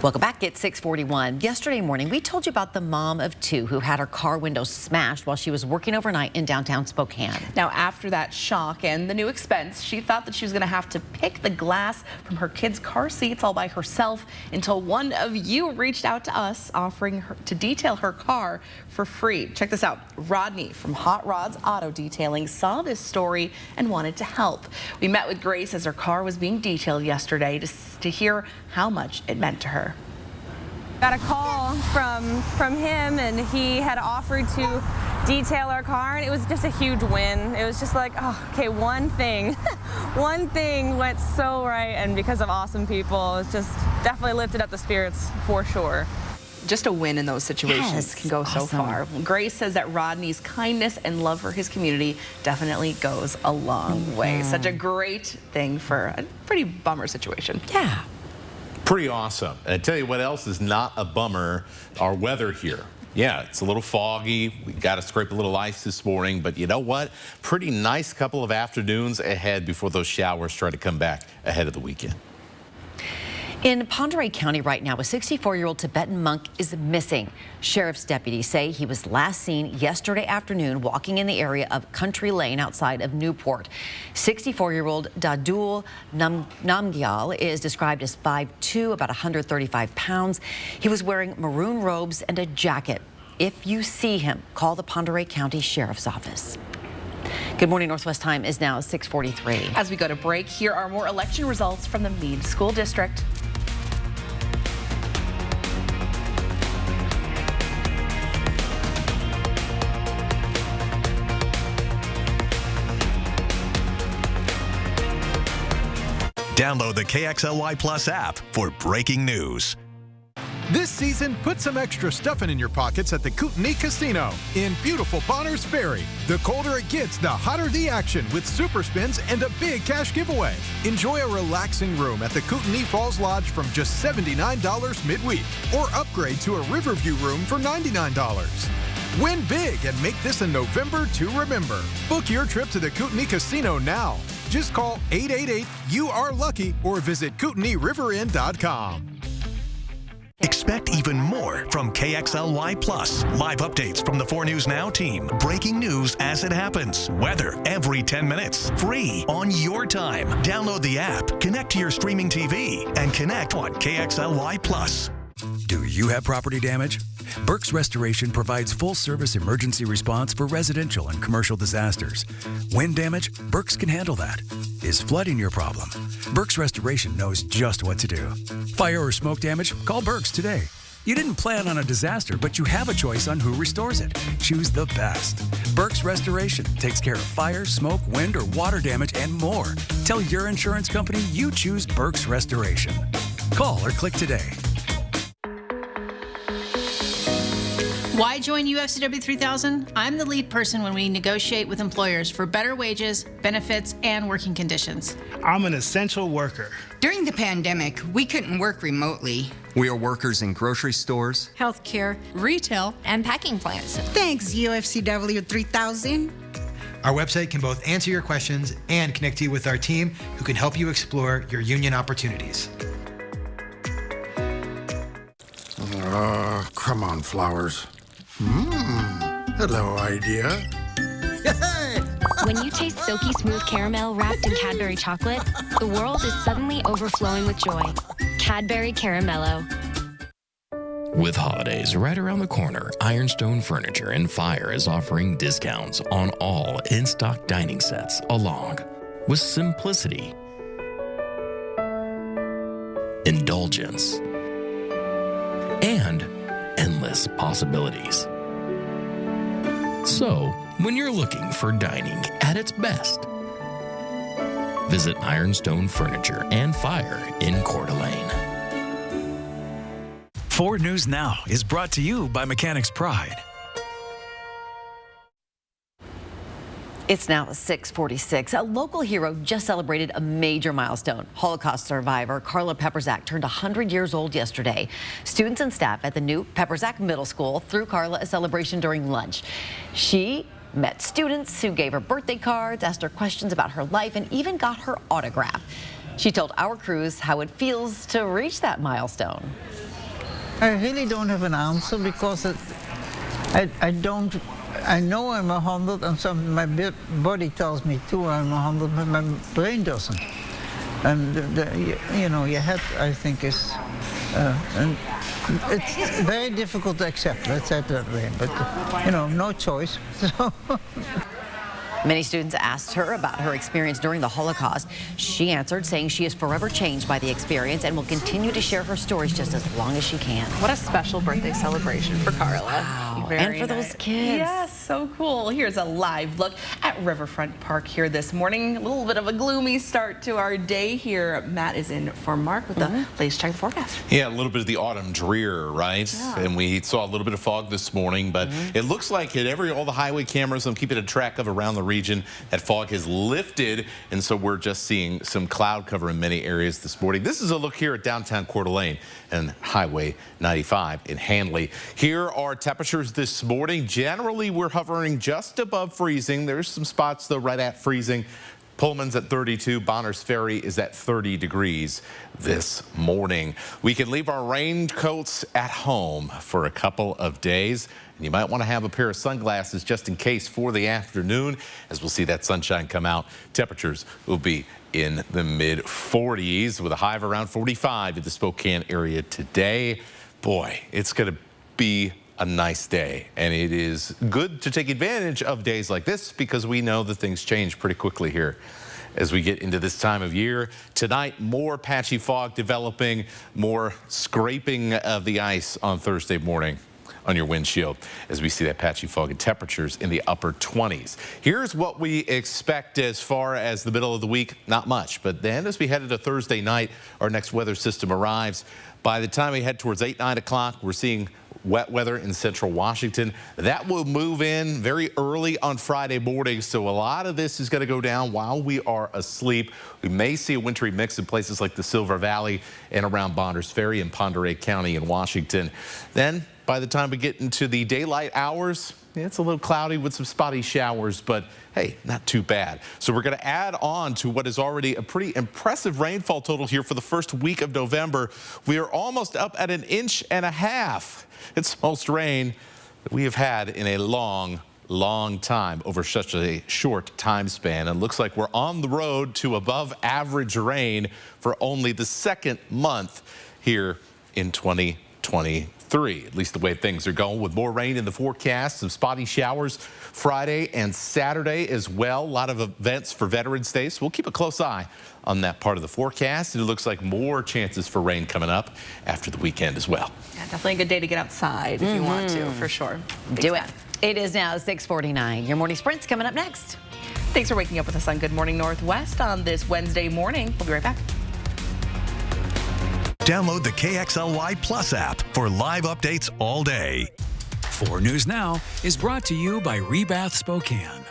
Welcome back. It's 6:41. Yesterday morning, we told you about the mom of two who had her car window smashed while she was working overnight in downtown Spokane. Now, after that shock and the new expense, she thought that she was going to have to pick the glass from her kids' car seats all by herself until one of you reached out to us offering her to detail her car for free. Check this out. Rodney from Hot Rods Auto Detailing saw this story and wanted to help. We met with Grace as her car was being detailed yesterday to hear how much it meant to her. Got a call from him, and he had offered to detail our car, and it was just a huge win. It was just like, oh, okay, one thing went so right, and because of awesome people, it's just definitely lifted up the spirits for sure. Just a win in those situations can go so far. Grace says that Rodney's kindness and love for his community definitely goes a long way. Such a great thing for a pretty bummer situation. Yeah. Pretty awesome. And I tell you what else is not a bummer, our weather here. Yeah, it's a little foggy. We got to scrape a little ice this morning, but you know what? Pretty nice couple of afternoons ahead before those showers try to come back ahead of the weekend. In Pend Oreille County right now, a 64-year-old Tibetan monk is missing. Sheriff's deputies say he was last seen yesterday afternoon walking in the area of Country Lane outside of Newport. 64-year-old Dadul Namgyal is described as 5'2", about 135 pounds. He was wearing maroon robes and a jacket. If you see him, call the Pend Oreille County Sheriff's Office. Good morning. Northwest time is now 6:43. As we go to break, here are more election results from the Meade School District. Download the KXLY Plus app for breaking news. This season, put some extra stuffing in your pockets at the Kootenai Casino in beautiful Bonners Ferry. The colder it gets, the hotter the action with super spins and a big cash giveaway. Enjoy a relaxing room at the Kootenai Falls Lodge from just $79 midweek, or upgrade to a Riverview room for $99. Win big and make this a November to remember. Book your trip to the Kootenai Casino now. Just call 888-YOU-ARE-LUCKY or visit KootenaiRiverInn.com. Expect even more from KXLY Plus. Live updates from the 4 News Now team. Breaking news as it happens. Weather every 10 minutes. Free on your time. Download the app, connect to your streaming TV, and connect on KXLY Plus. Do you have property damage? Burke's Restoration provides full-service emergency response for residential and commercial disasters. Wind damage? Burke's can handle that. Is flooding your problem? Burke's Restoration knows just what to do. Fire or smoke damage? Call Burke's today. You didn't plan on a disaster, but you have a choice on who restores it. Choose the best. Burke's Restoration takes care of fire, smoke, wind, or water damage and more. Tell your insurance company you choose Burke's Restoration. Call or click today. Why join UFCW 3000? I'm the lead person when we negotiate with employers for better wages, benefits, and working conditions. I'm an essential worker. During the pandemic, we couldn't work remotely. We are workers in grocery stores, Healthcare, retail, and packing plants. Thanks, UFCW 3000. Our website can both answer your questions and connect you with our team who can help you explore your union opportunities. Come on, flowers. Hello, idea. When you taste silky smooth caramel wrapped in Cadbury chocolate, the world is suddenly overflowing with joy. Cadbury Caramello. With holidays right around the corner, Ironstone Furniture and Fire is offering discounts on all in-stock dining sets, along with simplicity, indulgence, and endless possibilities. So, when you're looking for dining at its best, visit Ironstone Furniture and Fire in Coeur d'Alene. 4 News Now is brought to you by Mechanics Pride. It's now 6:46. A local hero just celebrated a major milestone. Holocaust survivor Carla Pepperzak turned 100 years old yesterday. Students and staff at the new Pepperzak Middle School threw Carla a celebration during lunch. She met students who gave her birthday cards, asked her questions about her life, and even got her autograph. She told our crews how it feels to reach that milestone. I really don't have an answer because I know I'm 100, and my body tells me too I'm 100, but my brain doesn't. And your head, I think, is and it's very difficult to accept. Let's say it that way. But no choice. So. Many students asked her about her experience during the Holocaust. She answered, saying she is forever changed by the experience and will continue to share her stories just as long as she can. What a special birthday celebration for Carla. Wow. Very and for nice. those kids. Yes, so cool. Here's a live look at Riverfront Park here this morning. A little bit of a gloomy start to our day here. Matt is in for Mark with the latest check forecast. Yeah, a little bit of the autumn drear, right? Yeah. And we saw a little bit of fog this morning, but it looks like at all the highway cameras I'm keeping a track of around the region, that fog has lifted, and so we're just seeing some cloud cover in many areas this morning. This is a look here at downtown Coeur d'Alene and Highway 95 in Handley. Here are temperatures this morning. Generally, we're hovering just above freezing. There's some spots, though, right at freezing. Pullman's at 32. Bonners Ferry is at 30 degrees this morning. We can leave our raincoats at home for a couple of days. And you might want to have a pair of sunglasses just in case for the afternoon. As we'll see that sunshine come out, temperatures will be in the mid-40s with a high of around 45 in the Spokane area today. Boy, it's going to be a nice day, and it is good to take advantage of days like this because we know that things change pretty quickly here as we get into this time of year. Tonight, more patchy fog developing, more scraping of the ice on Thursday morning on your windshield as we see that patchy fog and temperatures in the upper 20s. Here's what we expect as far as the middle of the week. Not much, but then as we head into Thursday night, our next weather system arrives. By the time we head towards 8, 9 o'clock, we're seeing wet weather in central Washington. That will move in very early on Friday morning, so a lot of this is going to go down while we are asleep. We may see a wintry mix in places like the Silver Valley and around Bonners Ferry and Pend Oreille County in Washington. Then, by the time we get into the daylight hours, it's a little cloudy with some spotty showers, but hey, not too bad. So we're going to add on to what is already a pretty impressive rainfall total here for the first week of November. We are almost up at 1.5 inches. It's the most rain that we have had in a long time over such a short time span. And looks like we're on the road to above average rain for only the second month here in 2023. At least the way things are going, with more rain in the forecast, some spotty showers Friday and Saturday as well. A lot of events for Veterans Day, so we'll keep a close eye on that part of the forecast. And it looks like more chances for rain coming up after the weekend as well. Yeah, definitely a good day to get outside if you want to, for sure. Do it. It is now 6:49. Your morning sprint's coming up next. Thanks for waking up with us on Good Morning Northwest on this Wednesday morning. We'll be right back. Download the KXLY Plus app for live updates all day. 4 News Now is brought to you by Rebath Spokane.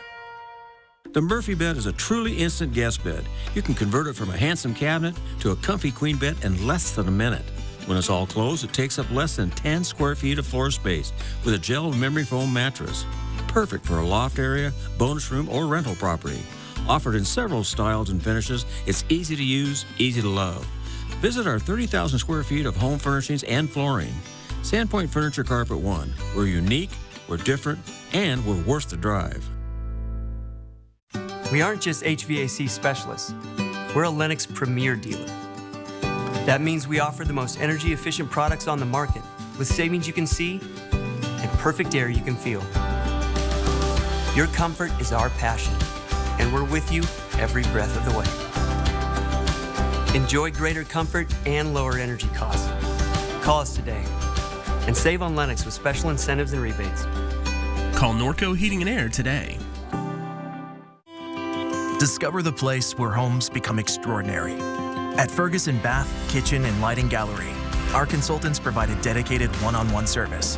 The Murphy bed is a truly instant guest bed. You can convert it from a handsome cabinet to a comfy queen bed in less than a minute. When it's all closed, it takes up less than 10 square feet of floor space with a gel memory foam mattress. Perfect for a loft area, bonus room, or rental property. Offered in several styles and finishes, it's easy to use, easy to love. Visit our 30,000 square feet of home furnishings and flooring. Sandpoint Furniture Carpet One. We're unique, we're different, and we're worth the drive. We aren't just HVAC specialists. We're a Lennox Premier dealer. That means we offer the most energy-efficient products on the market with savings you can see and perfect air you can feel. Your comfort is our passion, and we're with you every breath of the way. Enjoy greater comfort and lower energy costs. Call us today and save on Lennox with special incentives and rebates. Call Norco Heating and Air today. Discover the place where homes become extraordinary. At Ferguson Bath, Kitchen, and Lighting Gallery, our consultants provide a dedicated one-on-one service.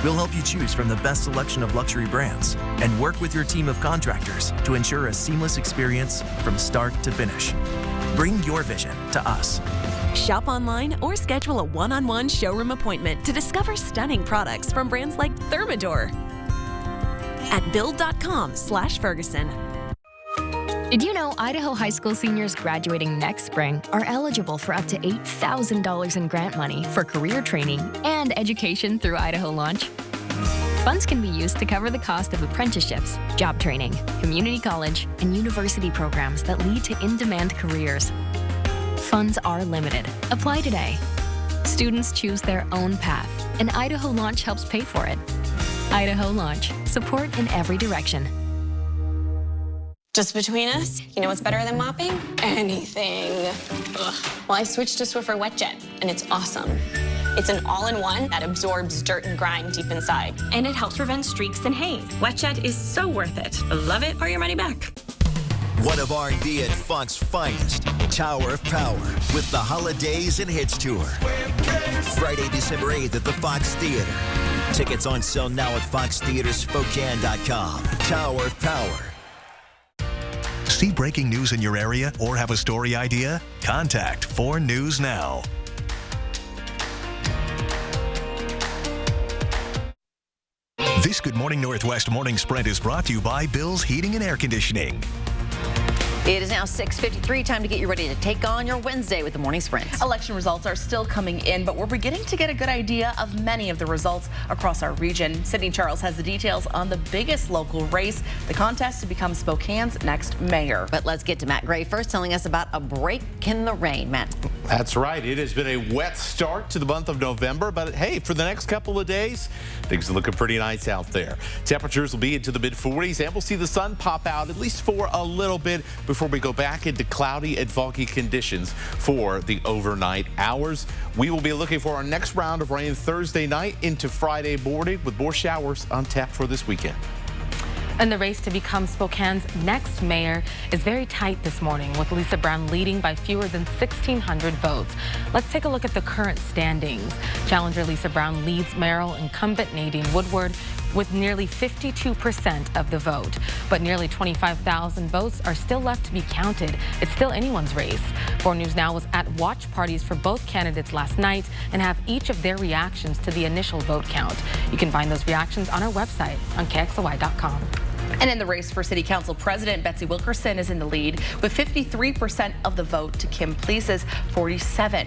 We'll help you choose from the best selection of luxury brands and work with your team of contractors to ensure a seamless experience from start to finish. Bring your vision to us. Shop online or schedule a one-on-one showroom appointment to discover stunning products from brands like Thermador at build.com/Ferguson. Did you know Idaho high school seniors graduating next spring are eligible for up to $8,000 in grant money for career training and education through Idaho Launch? Funds can be used to cover the cost of apprenticeships, job training, community college, and university programs that lead to in-demand careers. Funds are limited. Apply today. Students choose their own path, and Idaho Launch helps pay for it. Idaho Launch. Support in every direction. Just between us, you know what's better than mopping? Anything. Ugh. Well, I switched to Swiffer WetJet, and it's awesome. It's an all-in-one that absorbs dirt and grime deep inside. And it helps prevent streaks and haze. WetJet is so worth it. Love it or your money back. One of R&B and funk's finest, Tower of Power, with the Holidays and Hits Tour. Friday, December 8th at the Fox Theater. Tickets on sale now at foxtheaterspokane.com. Tower of Power. See breaking news in your area or have a story idea? Contact 4 News Now. This Good Morning Northwest Morning Sprint is brought to you by Bill's Heating and Air Conditioning. It is now 6:53, time to get you ready to take on your Wednesday with the Morning Sprint. Election results are still coming in, but we're beginning to get a good idea of many of the results across our region. Sydney Charles has the details on the biggest local race, the contest to become Spokane's next mayor. But let's get to Matt Gray first, telling us about a break in the rain. Matt. That's right. It has been a wet start to the month of November, but hey, for the next couple of days, things are looking pretty nice out there. Temperatures will be into the mid-40s, and we'll see the sun pop out at least for a little bit before we go back into cloudy and foggy conditions for the overnight hours. We will be looking for our next round of rain Thursday night into Friday morning with more showers on tap for this weekend. And the race to become Spokane's next mayor is very tight this morning, with Lisa Brown leading by fewer than 1,600 votes. Let's take a look at the current standings. Challenger Lisa Brown leads mayoral incumbent Nadine Woodward with nearly 52% of the vote. But nearly 25,000 votes are still left to be counted. It's still anyone's race. 4 News Now was at watch parties for both candidates last night and have each of their reactions to the initial vote count. You can find those reactions on our website on KXLY.com. And in the race for City Council President, Betsy Wilkerson is in the lead with 53% of the vote to Kim Please's 47.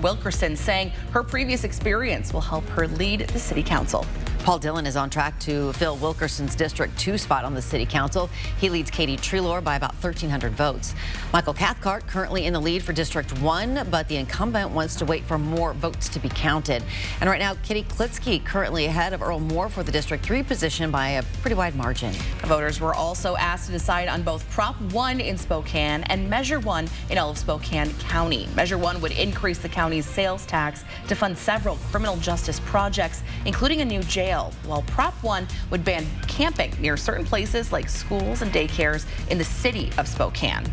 Wilkerson saying her previous experience will help her lead the City Council. Paul Dillon is on track to fill Wilkerson's District 2 spot on the City Council. He leads Katie Treloar by about 1,300 votes. Michael Cathcart currently in the lead for District 1, but the incumbent wants to wait for more votes to be counted. And right now, Kitty Klitsky currently ahead of Earl Moore for the District 3 position by a pretty wide margin. Voters were also asked to decide on both Prop 1 in Spokane and Measure 1 in all of Spokane County. Measure 1 would increase the county's sales tax to fund several criminal justice projects, including a new jail, while Prop 1 would ban camping near certain places like schools and daycares in the city of Spokane.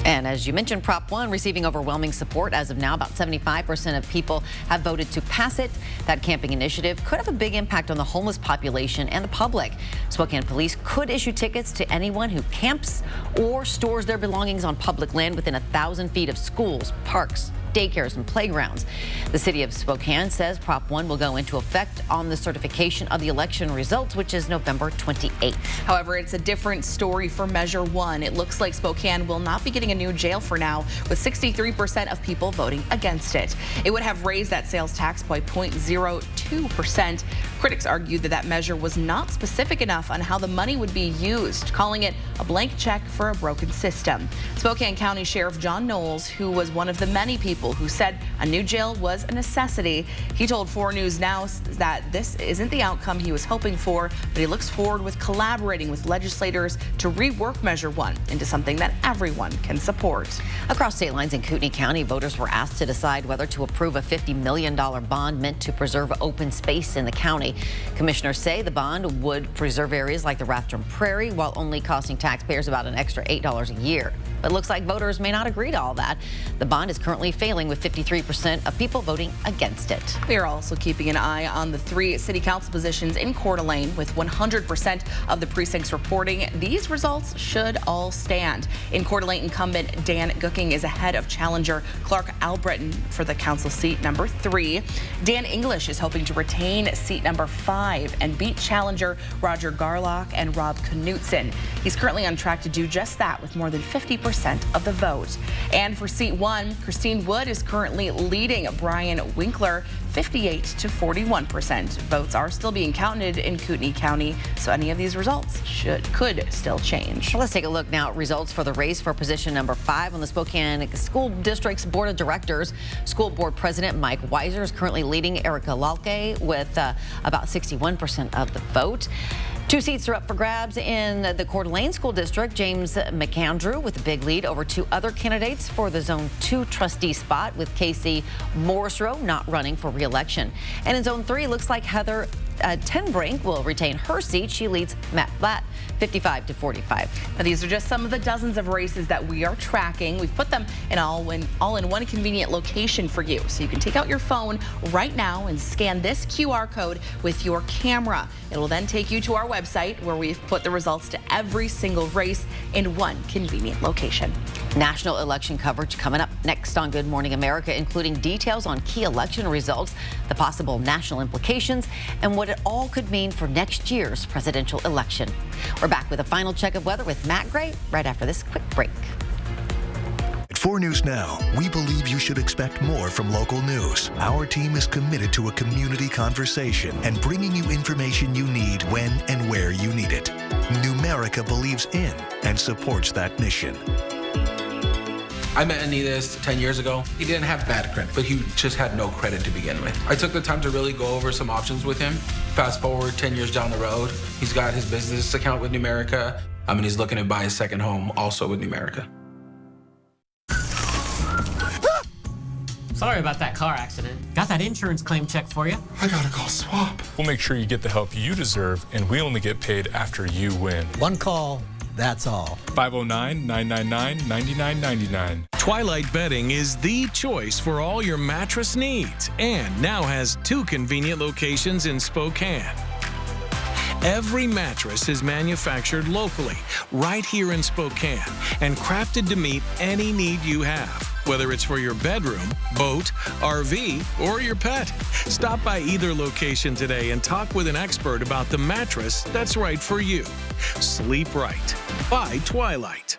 And as you mentioned, Prop 1 receiving overwhelming support. As of now, about 75% of people have voted to pass it. That camping initiative could have a big impact on the homeless population and the public. Spokane police could issue tickets to anyone who camps or stores their belongings on public land within 1,000 feet of schools, parks, daycares, and playgrounds. The city of Spokane says Prop 1 will go into effect on the certification of the election results, which is November 28th. However, it's a different story for Measure 1. It looks like Spokane will not be getting a new jail for now, with 63% of people voting against it. It would have raised that sales tax by 0.02%. Critics argued that measure was not specific enough on how the money would be used, calling it a blank check for a broken system. Spokane County Sheriff John Knowles, who was one of the many people who said a new jail was a necessity, he told 4 News Now that this isn't the outcome he was hoping for, but he looks forward with collaborating with legislators to rework Measure 1 into something that everyone can support. Across state lines in Kootenai County, voters were asked to decide whether to approve a $50 million bond meant to preserve open space in the county. Commissioners say the bond would preserve areas like the Rathdrum Prairie while only costing taxpayers about an extra $8 a year. But it looks like voters may not agree to all that. The bond is currently failing, with 53% of people voting against it. We are also keeping an eye on the 3 city council positions in Coeur d'Alene, with 100% of the precincts reporting these results should all stand. In Coeur d'Alene, incumbent Dan Gooking is ahead of challenger Clark Albritton for the council seat number 3. Dan English is hoping to retain seat number 5 and beat challenger Roger Garlock and Rob Knutson. He's currently on track to do just that with more than 50% of the vote. And for seat 1, Christine Wood is currently leading Brian Winkler 58 to 41%. Votes are still being counted in Kootenai County, so any of these results could still change. Well, let's take a look now at results for the race for position number 5 on the Spokane School District's Board of Directors. School Board President Mike Weiser is currently leading Erica Lalke with about 61% of the vote. 2 seats are up for grabs in the Coeur d'Alene School District. James McAndrew with a big lead over 2 other candidates for the Zone 2 trustee spot, with Casey Morrisroe not running for re-election. And in Zone 3, looks like Heather Tenbrink will retain her seat. She leads Matt Blatt 55 to 45. Now, these are just some of the dozens of races that we are tracking. We've put them in all in one convenient location for you, so you can take out your phone right now and scan this QR code with your camera. It will then take you to our website, where we've put the results to every single race in one convenient location. National election coverage coming up next on Good Morning America, including details on key election results, the possible national implications, and what it all could mean for next year's presidential election. We're back with a final check of weather with Matt Gray right after this quick break. At 4 News Now, we believe you should expect more from local news. Our team is committed to a community conversation and bringing you information you need when and where you need it. Numerica believes in and supports that mission. I met Anidas 10 years ago. He didn't have bad credit, but he just had no credit to begin with. I took the time to really go over some options with him. Fast forward 10 years down the road, he's got his business account with Numerica. He's looking to buy his second home also with Numerica. Sorry about that car accident. Got that insurance claim check for you. I gotta call Swap. We'll make sure you get the help you deserve, and we only get paid after you win. One call, that's all. 509-999-9999. Twilight Bedding is the choice for all your mattress needs, and now has 2 convenient locations in Spokane. Every mattress is manufactured locally, right here in Spokane, and crafted to meet any need you have, whether it's for your bedroom, boat, RV, or your pet. Stop by either location today and talk with an expert about the mattress that's right for you. Sleep right by Twilight.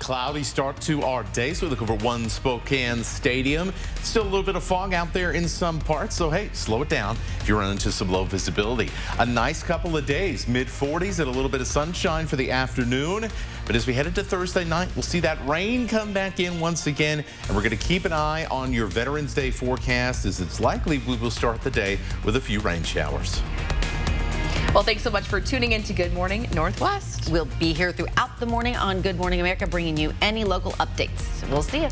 Cloudy start to our day, so we look over one Spokane Stadium. Still a little bit of fog out there in some parts, so hey, slow it down if you run into some low visibility. A nice couple of days, mid-40s and a little bit of sunshine for the afternoon. But as we head into Thursday night, we'll see that rain come back in once again, and we're going to keep an eye on your Veterans Day forecast, as it's likely we will start the day with a few rain showers. Well, thanks so much for tuning in to Good Morning Northwest. We'll be here throughout the morning on Good Morning America, bringing you any local updates. We'll see you.